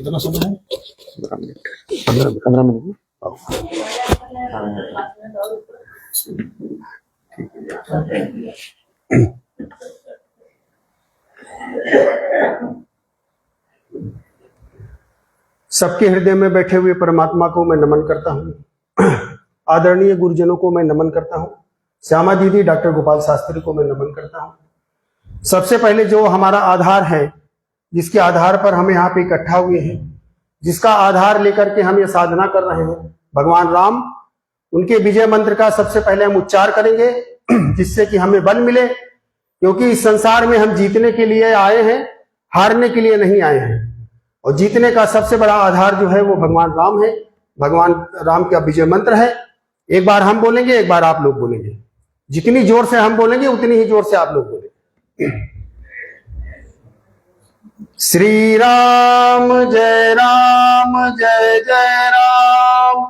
कितना समय है? 15 मिनट। सबके हृदय में बैठे हुए परमात्मा को मैं नमन करता हूँ। आदरणीय गुरुजनों को मैं नमन करता हूँ। श्यामा दीदी, डॉक्टर गोपाल शास्त्री को मैं नमन करता हूँ। सबसे पहले जो हमारा आधार है, जिसके आधार पर हम यहाँ पे इकट्ठा हुए हैं, जिसका आधार लेकर के हम ये साधना कर रहे हैं, भगवान राम, उनके विजय मंत्र का सबसे पहले हम उच्चार करेंगे, जिससे कि हमें बल मिले, क्योंकि इस संसार में हम जीतने के लिए आए हैं, हारने के लिए नहीं आए हैं। और जीतने का सबसे बड़ा आधार जो है वो भगवान राम है। भगवान राम का विजय मंत्र है। एक बार हम बोलेंगे, एक बार आप लोग बोलेंगे। जितनी जोर से हम बोलेंगे उतनी ही जोर से आप लोग बोलेंगे। श्री राम जय राम, जय जय राम।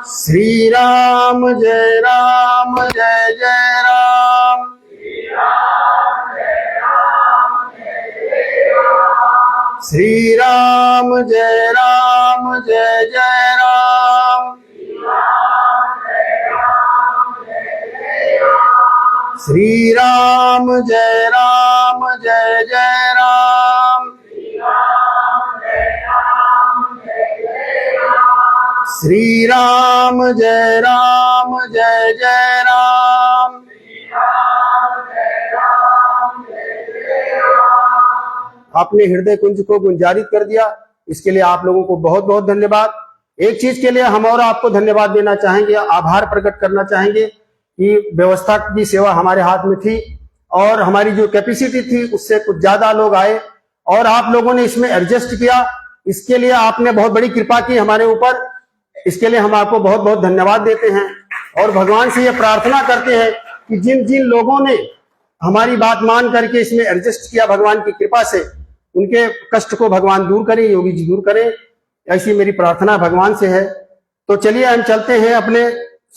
श्री राम जय राम, जय जय राम। श्री राम जय राम, जय जय राम। श्री राम जय राम, जय जय राम। श्री राम जय राम, जय जय राम। आपने हृदय कुंज को गुंजारित कर दिया, इसके लिए आप लोगों को बहुत बहुत धन्यवाद। एक चीज के लिए हम और आपको धन्यवाद देना चाहेंगे, आभार प्रकट करना चाहेंगे कि व्यवस्था की सेवा हमारे हाथ में थी और हमारी जो कैपेसिटी थी उससे कुछ ज्यादा लोग आए और आप लोगों ने इसमें एडजस्ट किया। इसके लिए आपने बहुत बड़ी कृपा की हमारे ऊपर। इसके लिए हम आपको बहुत बहुत धन्यवाद देते हैं और भगवान से यह प्रार्थना करते हैं कि जिन जिन लोगों ने हमारी बात मान करके इसमें एडजस्ट किया, भगवान की कृपा से उनके कष्ट को भगवान दूर करें, योगी जी दूर करें, ऐसी मेरी प्रार्थना भगवान से है। तो चलिए हम चलते हैं अपने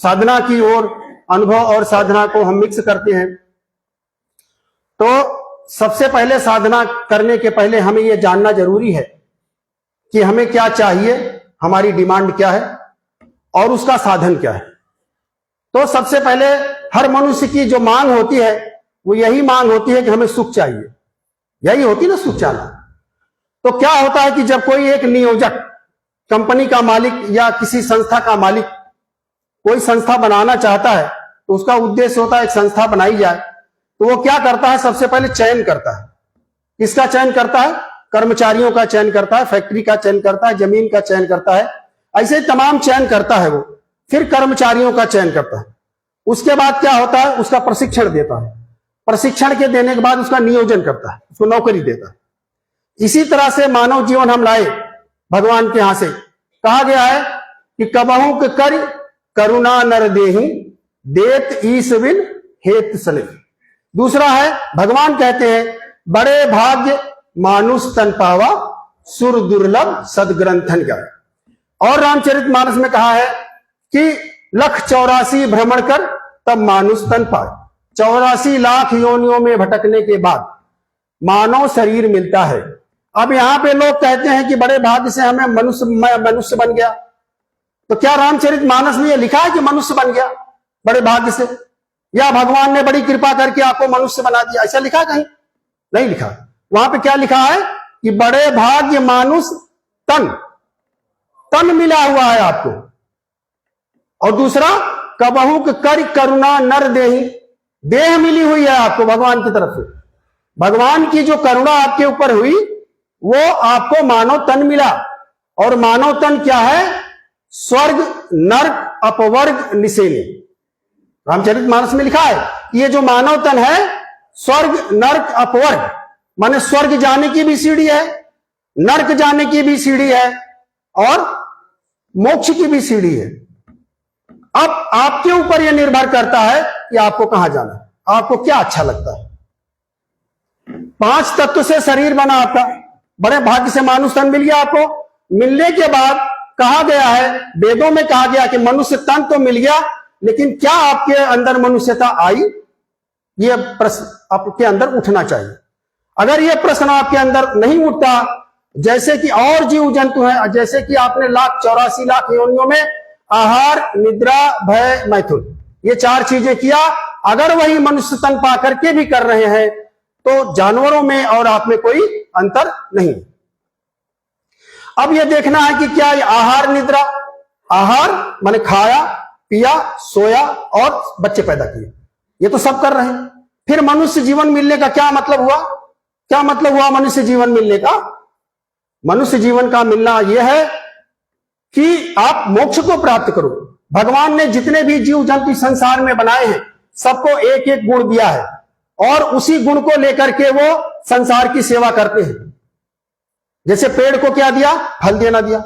साधना की ओर। अनुभव और साधना को हम मिक्स करते हैं। तो सबसे पहले साधना करने के पहले हमें यह जानना जरूरी है कि हमें क्या चाहिए, हमारी डिमांड क्या है और उसका साधन क्या है। तो सबसे पहले हर मनुष्य की जो मांग होती है वो यही मांग होती है कि हमें सुख चाहिए, यही होती ना सुख चाहना। तो क्या होता है कि जब कोई एक नियोजक, कंपनी का मालिक या किसी संस्था का मालिक कोई संस्था बनाना चाहता है तो उसका उद्देश्य होता है एक संस्था बनाई जाए, तो वो क्या करता है, सबसे पहले चयन करता है। किसका चयन करता है? कर्मचारियों का चयन करता है, फैक्ट्री का चयन करता है, जमीन का चयन करता है, ऐसे तमाम चयन करता है वो। फिर कर्मचारियों का चयन करता है। उसके बाद क्या होता है, उसका प्रशिक्षण देता है। प्रशिक्षण के देने के बाद उसका नियोजन करता है, उसको नौकरी देता है। इसी तरह से मानव जीवन हम लाए भगवान के यहां से। कहा गया है कि कबहू के कर करुणा नर देहि, देत ईस बिन हेत सले। दूसरा है, भगवान कहते हैं बड़े भाग्य मानुष तन पावा, सुर दुर्लभ सदग्रंथन का। और रामचरितमानस में कहा है कि 184 भ्रमण कर तब मानुष तन पाए। 84 लाख योनियों में भटकने के बाद मानव शरीर मिलता है। अब यहां पे लोग कहते हैं कि बड़े भाग्य से हमें मनुष्य बन गया। तो क्या रामचरितमानस में यह लिखा है कि मनुष्य बन गया बड़े भाग्य से, या भगवान ने बड़ी कृपा करके आपको मनुष्य बना दिया, ऐसा लिखा कहीं? नहीं लिखा। वहां पे क्या लिखा है कि बड़े भाग्य मानुष तन मिला हुआ है आपको। और दूसरा, कबहू कर करुणा नर देहि, देह मिली हुई है आपको भगवान की तरफ से। भगवान की जो करुणा आपके ऊपर हुई वो आपको मानव तन मिला। और मानव तन क्या है? स्वर्ग नर्क अपवर्ग निसेनी। रामचरितमानस में लिखा है कि ये जो मानव तन है स्वर्ग नर्क अपवर्ग, माने स्वर्ग जाने की भी सीढ़ी है, नर्क जाने की भी सीढ़ी है और मोक्ष की भी सीढ़ी है। अब आपके ऊपर यह निर्भर करता है कि आपको कहां जाना है, आपको क्या अच्छा लगता है। 5 तत्व से शरीर बना आपका, बड़े भाग्य से मानुष तन मिल गया आपको। मिलने के बाद कहा गया है, वेदों में कहा गया कि मनुष्य तन तो मिल गया, लेकिन क्या आपके अंदर मनुष्यता आई? ये प्रश्न आपके अंदर उठना चाहिए। अगर ये प्रश्न आपके अंदर नहीं उठता, जैसे कि और जीव जंतु हैं, जैसे कि आपने 1,84,00,000 योनियों में आहार, निद्रा, भय, मैथुन, ये 4 चीजें किया, अगर वही मनुष्य तन पा करके भी कर रहे हैं तो जानवरों में और आप में कोई अंतर नहीं। अब ये देखना है कि क्या ये आहार, निद्रा, आहार माने खाया, पिया, सोया और बच्चे पैदा किए, ये तो सब कर रहे हैं। फिर मनुष्य जीवन मिलने का क्या मतलब हुआ? क्या मतलब हुआ मनुष्य जीवन मिलने का? मनुष्य जीवन का मिलना यह है कि आप मोक्ष को प्राप्त करो। भगवान ने जितने भी जीव जंतु संसार में बनाए हैं सबको एक एक गुण दिया है और उसी गुण को लेकर के वो संसार की सेवा करते हैं। जैसे पेड़ को क्या दिया? फल देना दिया।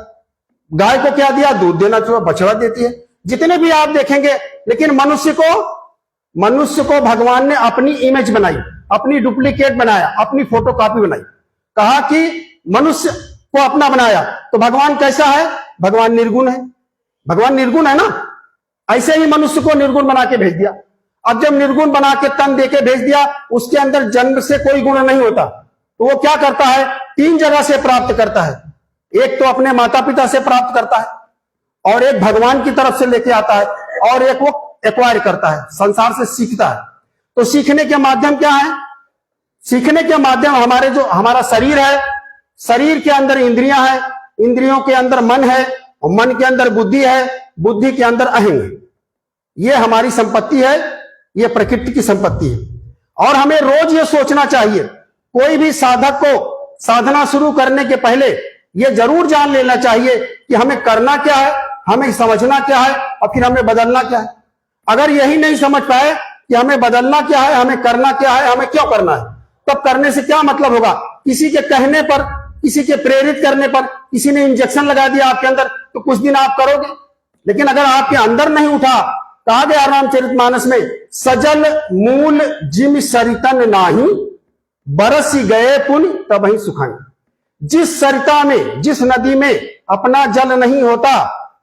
गाय को क्या दिया? दूध देना, जो बछड़ा देती है। जितने भी आप देखेंगे, लेकिन मनुष्य को भगवान ने अपनी इमेज बनाई, अपनी डुप्लीकेट बनाया, अपनी फोटोकॉपी बनाई। कहा कि मनुष्य को अपना बनाया। तो भगवान कैसा है? भगवान निर्गुण है। भगवान निर्गुण है ना, ऐसे ही मनुष्य को निर्गुण बना के भेज दिया। अब जब निर्गुण बना के तन दे के भेज दिया, उसके अंदर जन्म से कोई गुण नहीं होता, तो वो क्या करता है? 3 जगह से प्राप्त करता है। एक तो अपने माता पिता से प्राप्त करता है, और एक भगवान की तरफ से लेके आता है, और एक वो एक्वायर करता है, संसार से सीखता है। तो सीखने के माध्यम क्या है? सीखने के माध्यम हमारा शरीर है, शरीर के अंदर इंद्रियां हैं, इंद्रियों के अंदर मन है, और मन के अंदर बुद्धि है, बुद्धि के अंदर अहंग है। ये हमारी संपत्ति है, ये प्रकृति की संपत्ति है। और हमें रोज ये सोचना चाहिए, कोई भी साधक को साधना शुरू करने के पहले ये जरूर जान लेना चाहिए कि हमें करना क्या है, हमें समझना क्या है, और फिर हमें बदलना क्या है। अगर यही नहीं समझ पाए कि हमें बदलना क्या है, हमें करना क्या है, हमें क्यों करना है, तब करने से क्या मतलब होगा? किसी के कहने पर, किसी के प्रेरित करने पर, किसी ने इंजेक्शन लगा दिया आपके अंदर, तो कुछ दिन आप करोगे, लेकिन अगर आपके अंदर नहीं उठा, कहा गया रामचरितमानस में, सजल मूल जिम सरितन नाही, बरस गए पुन तब ही सुखाई। जिस सरिता में, जिस नदी में अपना जल नहीं होता,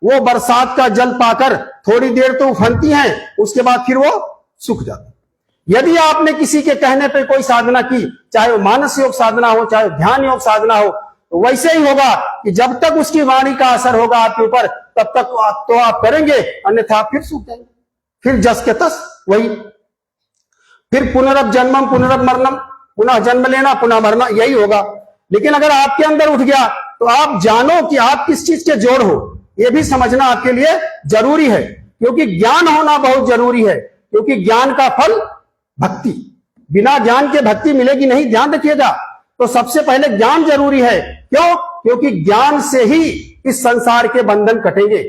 वो बरसात का जल पाकर थोड़ी देर तो उफनती हैं, उसके बाद फिर वो सूख जाता। यदि आपने किसी के कहने पर कोई साधना की, चाहे वो मानस योग साधना हो, चाहे ध्यान योग साधना हो, तो वैसे ही होगा कि जब तक उसकी वाणी का असर होगा आपके ऊपर, तब तक तो आप करेंगे, अन्यथा आप फिर सूख जाएंगे, फिर जस के तस वही, फिर पुनरब जन्मम पुनरब मरणम, पुनः जन्म लेना पुनः मरना, यही होगा। लेकिन अगर आपके अंदर उठ गया तो आप जानो कि आप किस चीज के जोड़ हो, यह भी समझना आपके लिए जरूरी है, क्योंकि ज्ञान होना बहुत जरूरी है, क्योंकि ज्ञान का फल भक्ति, बिना ज्ञान के भक्ति मिलेगी नहीं, ध्यान रखिएगा। तो सबसे पहले ज्ञान जरूरी है। क्यों? क्योंकि ज्ञान से ही इस संसार के बंधन कटेंगे।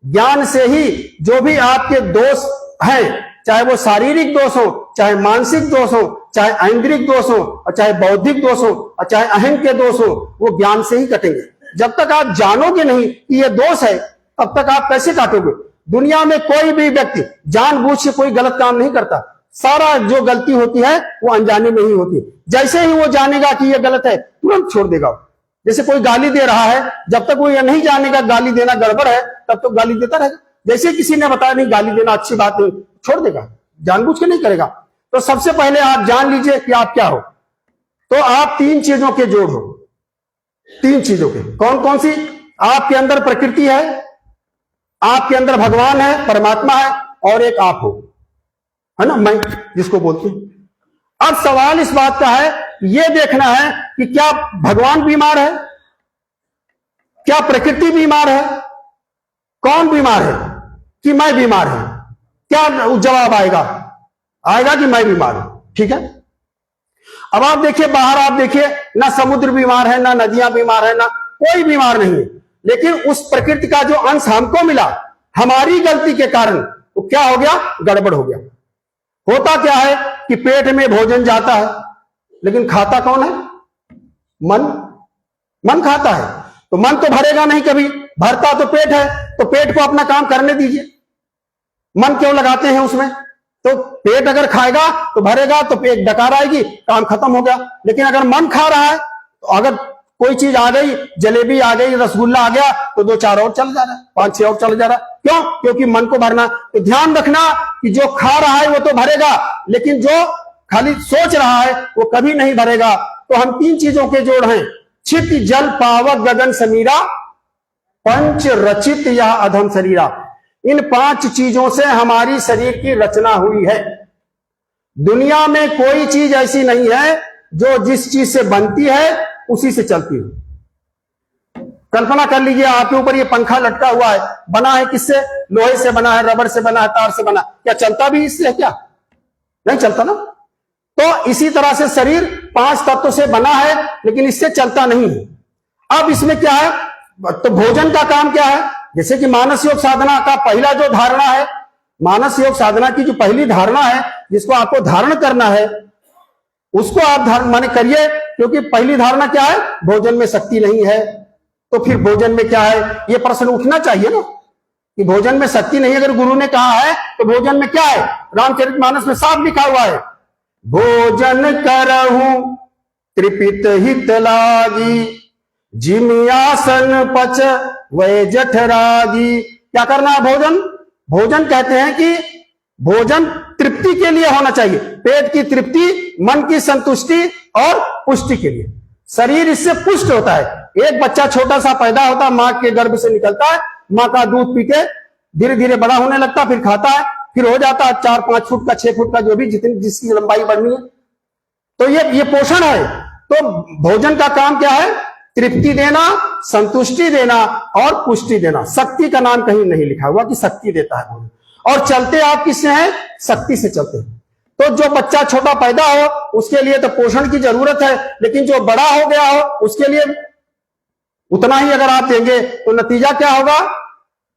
ज्ञान से ही जो भी आपके दोष हैं, चाहे वो शारीरिक दोष हो, चाहे मानसिक दोष हो, चाहे ऐन्द्रिक दोष हो, और चाहे बौद्धिक दोष हो, और चाहे अहंग के दोष हो, वो ज्ञान से ही कटेंगे। जब तक आप जानोगे नहीं कि ये दोष है, तब तक आप कैसे काटोगे? दुनिया में कोई भी व्यक्ति जानबूझ से कोई गलत काम नहीं करता। सारा जो गलती होती है वो अनजाने में ही होती है। जैसे ही वो जानेगा कि ये गलत है, तुरंत छोड़ देगा। जैसे कोई गाली दे रहा है, जब तक वो ये नहीं जानेगा गाली देना गड़बड़ है, तब तो गाली देता रहेगा। जैसे किसी ने बताया नहीं गाली देना अच्छी बात नहीं, छोड़ देगा, जानबूझ के नहीं करेगा। तो सबसे पहले आप जान लीजिए कि आप क्या हो। तो आप 3 चीजों के जोड़ हो। 3 चीजों के, कौन कौन सी? आपके अंदर प्रकृति है, आपके अंदर भगवान है, परमात्मा है, और एक आप हो, है ना, मैं जिसको बोलते हैं। अब सवाल इस बात का है, यह देखना है कि क्या भगवान बीमार है, क्या प्रकृति बीमार है, कौन बीमार है, कि मैं बीमार हूं? क्या जवाब आएगा कि मैं बीमार हूं। ठीक है। अब आप देखिए, बाहर आप देखिए, ना समुद्र बीमार है, ना नदियां बीमार है, ना कोई बीमार नहीं है। लेकिन उस प्रकृति का जो अंश हमको मिला, हमारी गलती के कारण, तो क्या हो गया? गड़बड़ हो गया। होता क्या है कि पेट में भोजन जाता है, लेकिन खाता कौन है? मन खाता है। तो मन तो भरेगा नहीं कभी, भरता तो पेट है। तो पेट को अपना काम करने दीजिए। मन क्यों लगाते हैं उसमें? तो पेट अगर खाएगा तो भरेगा, तो पेट डकार आएगी, काम खत्म हो गया। लेकिन अगर मन खा रहा है, तो अगर कोई चीज आ गई, जलेबी आ गई, रसगुल्ला आ गया, तो 2-4 और चल जा रहा है, 5-6 और चल जा रहा है। क्यों? क्योंकि मन को भरना। तो ध्यान रखना कि जो खा रहा है वो तो भरेगा, लेकिन जो खाली सोच रहा है वो कभी नहीं भरेगा। तो हम 3 चीजों के जोड़ हैं, चित जल पावक गगन समीरा, पंच रचित या अधम शरीरा। इन 5 चीजों से हमारी शरीर की रचना हुई है। दुनिया में कोई चीज ऐसी नहीं है जो जिस चीज से बनती है उसी से चलती है। कल्पना कर लीजिए आपके ऊपर ये पंखा लटका हुआ है, बना है किससे? लोहे से बना है, रबड़ से बना है, तार से बना। क्या चलता भी इससे? क्या नहीं चलता ना। तो इसी तरह से शरीर 5 तत्वों से बना है लेकिन इससे चलता नहीं है। अब इसमें क्या है? तो भोजन का काम क्या है? जैसे कि मानस योग साधना का पहला जो धारणा है, मानस योग साधना की जो पहली धारणा है जिसको आपको धारण करना है उसको आप धारण माने करिए, क्योंकि पहली धारणा क्या है? भोजन में शक्ति नहीं है। तो फिर भोजन में क्या है? ये प्रश्न उठना चाहिए ना कि भोजन में शक्ति नहीं, अगर गुरु ने कहा है तो भोजन में क्या है? रामचरितमानस में साफ लिखा हुआ है, भोजन करहूं त्रिपित हित लागी, जिमियासन पच वै जठरागी। क्या करना है? भोजन। भोजन कहते हैं कि भोजन तृप्ति के लिए होना चाहिए, पेट की तृप्ति, मन की संतुष्टि और पुष्टि के लिए। शरीर इससे पुष्ट होता है। एक बच्चा छोटा सा पैदा होता है, मां के गर्भ से निकलता है, मां का दूध पी के धीरे धीरे बड़ा होने लगता है, फिर खाता है, फिर हो जाता है 4-5 फुट का, 6 फुट का, जो भी जितनी जिसकी लंबाई बढ़नी है। तो ये पोषण है। तो भोजन का काम क्या है? तृप्ति देना, संतुष्टि देना और पुष्टि देना। शक्ति का नाम कहीं नहीं लिखा हुआ कि शक्ति देता है भोजन। और चलते आप किससे हैं? शक्ति से चलते हैं। तो जो बच्चा छोटा पैदा हो उसके लिए तो पोषण की जरूरत है, लेकिन जो बड़ा हो गया हो उसके लिए उतना ही अगर आप देंगे तो नतीजा क्या होगा?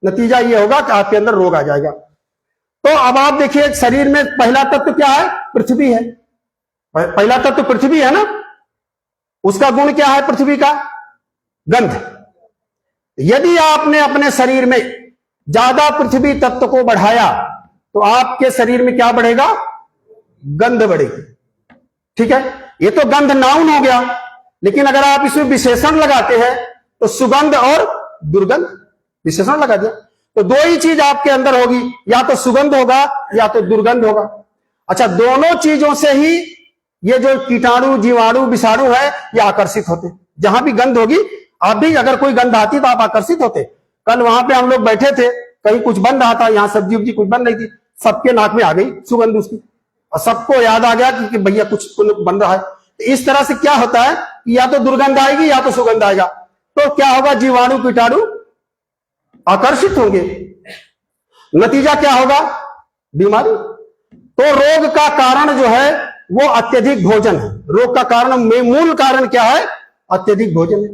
नतीजा ये होगा कि आपके अंदर रोग आ जाएगा। तो अब आप देखिए शरीर में पहला तत्व क्या है? पृथ्वी है। पहला तत्व पृथ्वी है ना। उसका गुण क्या है पृथ्वी का? गंध। यदि आपने अपने शरीर में ज्यादा पृथ्वी तत्व को बढ़ाया तो आपके शरीर में क्या बढ़ेगा? गंध बढ़ेगी। ठीक है, ये तो गंध नाउन हो गया, लेकिन अगर आप इसमें विशेषण लगाते हैं तो सुगंध और दुर्गंध, विशेषण लगा दिया तो 2 ही चीज आपके अंदर होगी, या तो सुगंध होगा या तो दुर्गंध होगा। अच्छा, दोनों चीजों से ही ये जो कीटाणु, जीवाणु, विषाणु है ये आकर्षित होते। जहां भी गंध होगी, आप भी अगर कोई गंध आती तो आप आकर्षित होते। कल वहां पे हम लोग बैठे थे, कहीं कुछ बन रहा था, यहाँ सब्जी उब्जी कुछ बन रही थी, सबके नाक में आ गई सुगंध उसकी, और सबको याद आ गया कि भैया कुछ बन रहा है। तो इस तरह से क्या होता है कि या तो दुर्गंध आएगी या तो सुगंध आएगा। तो क्या होगा? जीवाणु, कीटाणु आकर्षित होंगे, नतीजा क्या होगा? बीमारी। तो रोग का कारण जो है वो अत्यधिक भोजन है। रोग का कारण में मूल कारण क्या है? अत्यधिक भोजन है।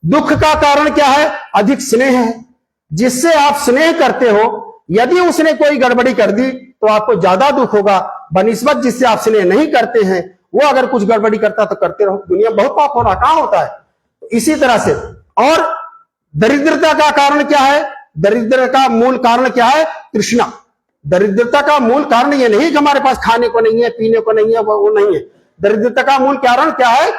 दुख का कारण क्या है? अधिक स्नेह है। जिससे आप स्नेह करते हो, यदि उसने कोई गड़बड़ी कर दी तो आपको ज्यादा दुख होगा, बनिस्बत जिससे आप स्नेह नहीं करते हैं वो अगर कुछ गड़बड़ी करता तो करते रहो, दुनिया बहुत पाप हो रहा, कहां होता है। इसी तरह से। और दरिद्रता का कारण क्या है? दरिद्र का मूल कारण क्या है? तृष्णा। दरिद्रता का मूल कारण ये नहीं कि हमारे पास खाने को नहीं है, पीने को नहीं है, वो नहीं है। दरिद्रता का मूल कारण क्या है?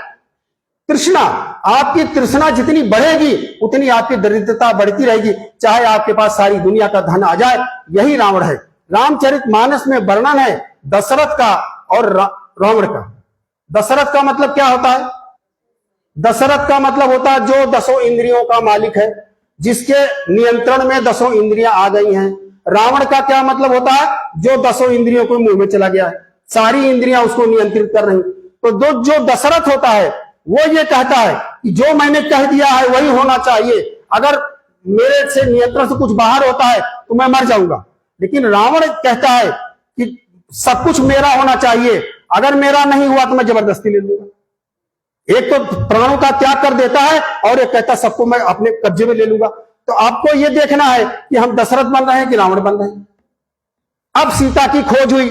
तृष्णा। आपकी तृष्णा जितनी बढ़ेगी उतनी आपकी दरिद्रता बढ़ती रहेगी, चाहे आपके पास सारी दुनिया का धन आ जाए। यही रावण है। रामचरितमानस में वर्णन है दशरथ का और रावण का। दशरथ का मतलब क्या होता है? दशरथ का मतलब होता है जो 10 इंद्रियों का मालिक है, जिसके नियंत्रण में 10 इंद्रियां आ गई हैं। रावण का क्या मतलब होता है? जो 10 इंद्रियों को मुंह में चला गया है, सारी इंद्रियां उसको नियंत्रित कर रही। तो जो दशरथ होता है वो ये कहता है कि जो मैंने कह दिया है वही होना चाहिए, अगर मेरे से नियंत्रण से कुछ बाहर होता है तो मैं मर जाऊंगा। लेकिन रावण कहता है कि सब कुछ मेरा होना चाहिए, अगर मेरा नहीं हुआ तो मैं जबरदस्ती ले लूंगा। एक तो प्राणों का त्याग कर देता है और एक कहता सबको मैं अपने कब्जे में ले लूंगा। तो आपको यह देखना है कि हम दशरथ बन रहे हैं कि रावण बन रहे हैं। अब सीता की खोज हुई,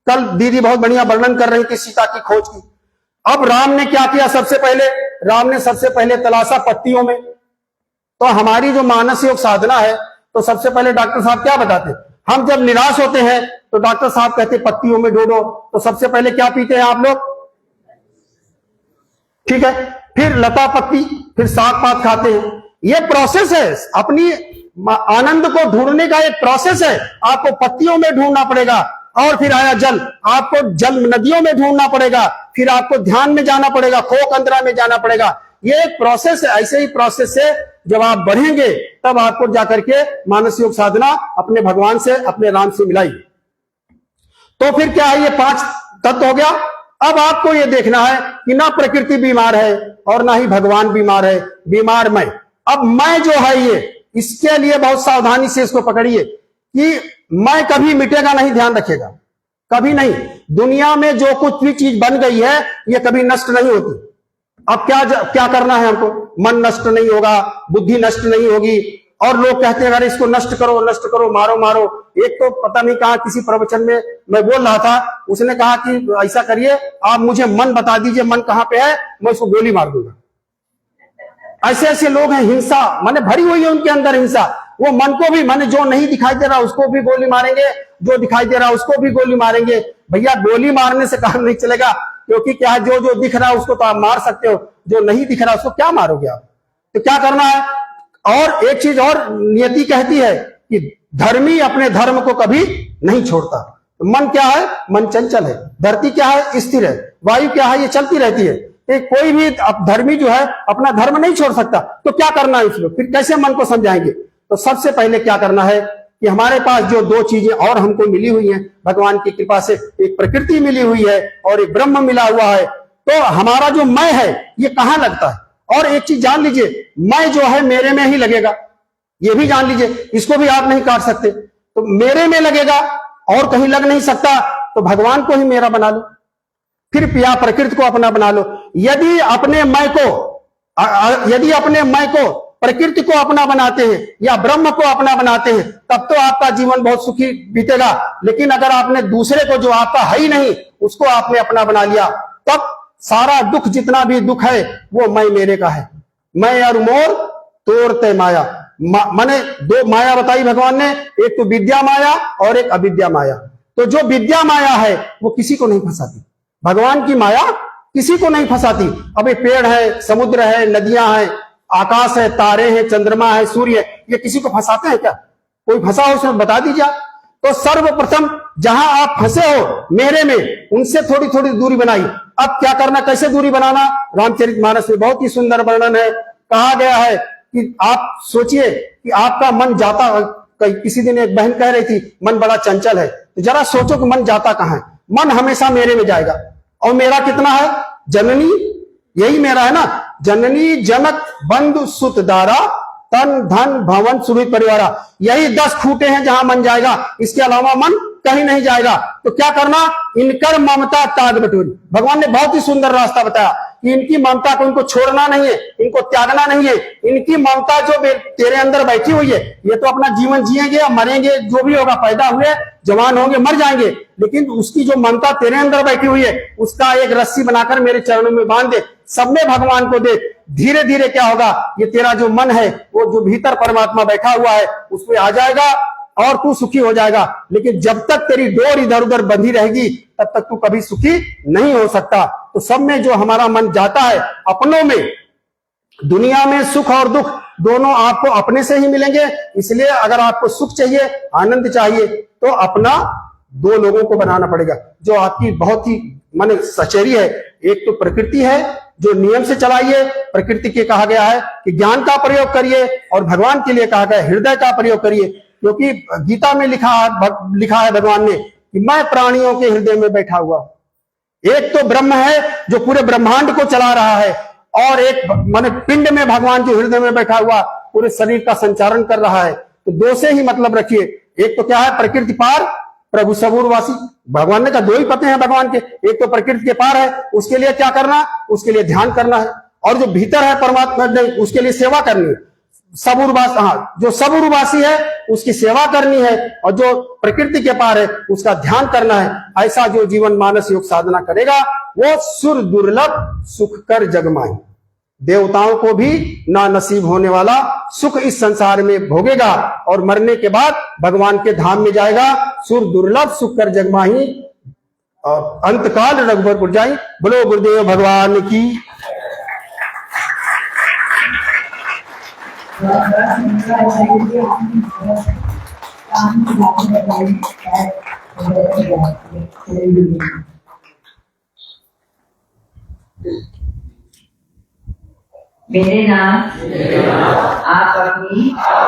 कल दीदी बहुत बढ़िया वर्णन कर रही थी सीता की खोज की। अब राम ने क्या किया? सबसे पहले राम ने सबसे पहले तलाशा पत्तियों में। तो हमारी जो मानस योग साधना है, तो सबसे पहले डॉक्टर साहब क्या बताते हैं? हम जब निराश होते हैं तो डॉक्टर साहब कहते हैं पत्तियों में ढूंढो। तो सबसे पहले क्या पीते हैं आप लोग? ठीक है, फिर लता पत्ती, फिर साग पात खाते हैं। ये प्रोसेस है, अपनी आनंद को ढूंढने का एक प्रोसेस है। आपको पत्तियों में ढूंढना पड़ेगा। और फिर आया जल, आपको जल नदियों में ढूंढना पड़ेगा, फिर आपको ध्यान में जाना पड़ेगा, खोक अंतरा में जाना पड़ेगा। ये एक प्रोसेस है। ऐसे ही प्रोसेस से जब आप बढ़ेंगे तब आपको जाकर के मानस योग साधना अपने भगवान से, अपने राम से मिलाई। तो फिर क्या है, ये 5 तत्व हो गया। अब आपको ये देखना है कि ना प्रकृति बीमार है और ना ही भगवान बीमार है, बीमार मैं। अब मैं जो है ये, इसके लिए बहुत सावधानी से इसको पकड़िए कि मैं कभी मिटेगा नहीं, ध्यान रखिएगा, कभी नहीं। दुनिया में जो कुछ भी चीज बन गई है ये कभी नष्ट नहीं होती। अब क्या करना है हमको? मन नष्ट नहीं होगा, बुद्धि नष्ट नहीं होगी। और लोग कहते हैं अरे इसको नष्ट करो, मारो मारो। एक तो पता नहीं कहा किसी प्रवचन में मैं बोल रहा था, उसने कहा कि ऐसा करिए, आप मुझे मन बता दीजिए, मन कहां पे है, मैं उसको गोली मार दूंगा। ऐसे ऐसे लोग हैं, हिंसा माने भरी हुई है उनके अंदर हिंसा। वो मन को भी, माने जो नहीं दिखाई दे रहा उसको भी गोली मारेंगे, जो दिखाई दे रहा उसको भी गोली मारेंगे। भैया गोली मारने से काम नहीं चलेगा, क्योंकि क्या है, जो दिख रहा है उसको तो आप मार सकते हो, जो नहीं दिख रहा उसको क्या मारोगे आप? तो क्या करना है? और एक चीज और नियति कहती है कि धर्मी अपने धर्म को कभी नहीं छोड़ता। तो मन क्या है? मन चंचल है। धरती क्या है? स्थिर है। वायु क्या है? ये चलती रहती है। कोई भी धर्मी जो है अपना धर्म नहीं छोड़ सकता। तो क्या करना है इसमें? फिर कैसे मन को समझाएंगे? तो सबसे पहले क्या करना है कि हमारे पास जो 2 चीजें और हमको मिली हुई हैं भगवान की कृपा से, एक प्रकृति मिली हुई है और एक ब्रह्म मिला हुआ है। तो हमारा जो मैं है ये कहां लगता है? और एक चीज जान लीजिए, मैं जो है मेरे में ही लगेगा, ये भी जान लीजिए, इसको भी आप नहीं काट सकते। तो मेरे में लगेगा और कहीं लग नहीं सकता, तो भगवान को ही मेरा बना लो, फिर या प्रकृति को अपना बना लो। यदि अपने मैं को प्रकृति को अपना बनाते हैं या ब्रह्म को अपना बनाते हैं, तब तो आपका जीवन बहुत सुखी बीतेगा। लेकिन अगर आपने दूसरे को, जो आपका है ही नहीं, उसको आपने अपना बना लिया, तब सारा दुख, जितना भी दुख है वो मैं मेरे का है। मैं और मोर तोड़ते माया। माने 2 माया बताई भगवान ने, एक तो विद्या माया और एक अविद्या माया। तो जो विद्या माया है वो किसी को नहीं फंसाती, भगवान की माया किसी को नहीं फंसाती। अब ये पेड़ है, समुद्र है, नदियां हैं, आकाश है, तारे हैं, चंद्रमा है, सूर्य है, ये किसी को फंसाते हैं क्या? कोई फंसा हो उसमें बता दीजिए। तो सर्वप्रथम जहां आप फंसे हो मेरे में, उनसे थोड़ी थोड़ी दूरी बनाई। अब क्या करना, कैसे दूरी बनाना? रामचरितमानस में बहुत ही सुंदर वर्णन है। कहा गया है कि आप सोचिए कि आपका मन जाता, किसी दिन एक बहन कह रही थी मन बड़ा चंचल है, तो जरा सोचो कि मन जाता कहां है? मन हमेशा मेरे में जाएगा। और मेरा कितना है? जननी, यही मेरा है ना। जननी जनक बंधु सुत दारा तन धन भवन सुभी परिवारा, यही 10 खूंटे हैं जहां मन जाएगा। इसके अलावा मन कहीं नहीं जाएगा। तो क्या करना? इनकर ममता त्याग बटोरी। भगवान ने बहुत ही सुंदर रास्ता बताया कि इनकी ममता को इनको छोड़ना नहीं है, इनको त्यागना नहीं है। इनकी ममता जो तेरे अंदर बैठी हुई है, ये तो अपना जीवन जिएंगे या मरेंगे, जो भी होगा, पैदा हुए, जवान होंगे, मर जाएंगे, लेकिन उसकी जो ममता तेरे अंदर बैठी हुई है, उसका एक रस्सी बनाकर मेरे चरणों में बांध दे, सब में भगवान को दे। धीरे धीरे क्या होगा, ये तेरा जो मन है, वो जो भीतर परमात्मा बैठा हुआ है, उसमें आ जाएगा और तू सुखी हो जाएगा। लेकिन जब तक तेरी डोर इधर उधर बंधी रहेगी, तब तक तू कभी सुखी नहीं हो सकता। तो सब में जो हमारा मन जाता है, अपनों में, दुनिया में सुख और दुख दोनों आपको अपने से ही मिलेंगे। इसलिए अगर आपको सुख चाहिए, आनंद चाहिए, तो अपना 2 लोगों को बनाना पड़ेगा, जो आपकी बहुत ही माने सचेरी है। एक तो प्रकृति है, जो नियम से चलाइए। प्रकृति के कहा गया है कि ज्ञान का प्रयोग करिए, और भगवान के लिए कहा गया है हृदय का प्रयोग करिए। क्योंकि गीता में लिखा है भगवान ने कि मैं प्राणियों के हृदय में बैठा हुआ। एक तो ब्रह्म है जो पूरे ब्रह्मांड को चला रहा है, और एक माने पिंड में भगवान जो हृदय में बैठा हुआ पूरे शरीर का संचारण कर रहा है। तो 2 से ही मतलब रखिए। एक तो क्या है, प्रकृति पार प्रभु सबूरवासी। भगवान ने कहा 2 ही पते हैं भगवान के, एक तो प्रकृति के पार है, उसके लिए क्या करना, उसके लिए ध्यान करना है। और जो भीतर है परमात्मा, उसके लिए सेवा करनी है। सबूरवासी, हाँ, जो सबूरवासी है उसकी सेवा करनी है, और जो प्रकृति के पार है उसका ध्यान करना है। ऐसा जो जीवन मानस योग साधना करेगा, वो सुर दुर्लभ सुख कर जगमाई। देवताओं को भी ना नसीब होने वाला सुख इस संसार में भोगेगा, और मरने के बाद भगवान के धाम में जाएगा। सुर दुर्लभ सुख कर जगमाही, और अंतकाल रघुबरपुर जाई। बोलो गुरुदेव भगवान की। मेरे नाम आप अपनी